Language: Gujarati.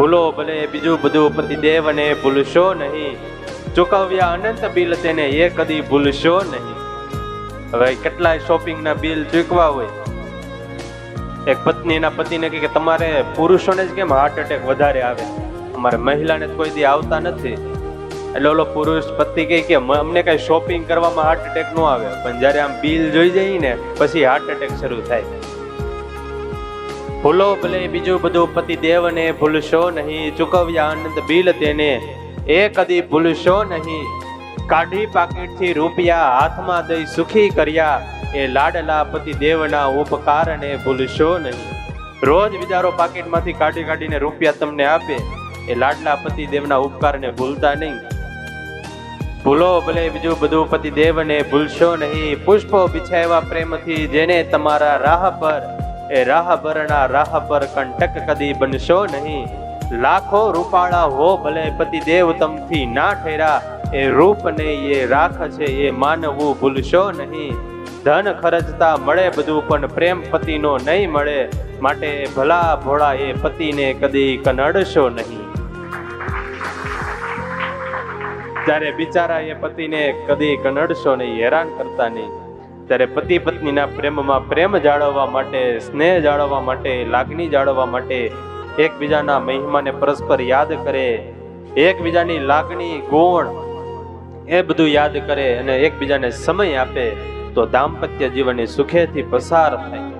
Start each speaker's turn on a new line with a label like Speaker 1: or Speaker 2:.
Speaker 1: ભૂલો ભલે બીજું બધું પતિદેવને ભૂલશો નહીં, ચૂકવ્યા અનંત બિલ તેને એ કદી ભૂલશો નહીં. હવે કેટલાય શોપિંગના બિલ ચૂકવા હોય, એક પત્નીના પતિને કહે કે તમારે પુરુષોને જ કેમ હાર્ટ એટેક વધારે આવે, અમારે મહિલાને કોઈ દી આવતા નથી. એટલે ઓલો પુરુષ પતિ કહે કે અમને કઈ શોપિંગ કરવામાં હાર્ટ એટેક ન આવે, પણ જયારે આમ બિલ જોઈ જઈએ ને પછી હાર્ટ એટેક શરૂ થાય. ભૂલો ભલે બીજું બધું પતિદેવને ભૂલશો નહીં, ચૂકવ્યા અનંત બિલ તેને એ કદી ભૂલશો નહીં. કાઢી પાકીટથી રૂપિયા હાથમાં દઈ સુખી કર્યા, એ લાડલા પતિદેવના ઉપકારને ભૂલશો નહીં. રોજ વિચારો પાકીટમાંથી કાઢીને રૂપિયા તમને આપે, એ લાડલા પતિદેવના ઉપકારને ભૂલતા નહીં. ભૂલો ભલે બીજું બધું પતિદેવને ભૂલશો નહીં. પુષ્પો બિછાવ્યા પ્રેમથી જેને તમારા રાહ પર, એ રાહબરના રાહ પર કંટક કદી બનશો નહીં. લાખો રૂપાળા હો ભલે પતિદેવ તમથી ના ઠેરા, એ રૂપ ને એ રાખ છે એ માનવું ભૂલશો નહીં. ધન ખર્ચતા મળે બધું પણ પ્રેમ પતિનો નહીં મળે, માટે ભલા ભોળા એ પતિને કદી કનડશો નહીં. ત્યારે બિચારા એ પતિને કદી કનડશો નહીં, હેરાન કરતા નહીં. ત્યારે પતિ પત્નીના પ્રેમમાં પ્રેમ જાળવવા માટે, સ્નેહ જાળવવા માટે, લાગણી જાળવવા માટે એકબીજાના મહિમાને પરસ્પર યાદ કરે, એકબીજાની લાગણી ગુણ એ બધું યાદ કરે અને એકબીજાને સમય આપે, તો દાંપત્ય જીવન સુખેથી પસાર થાય.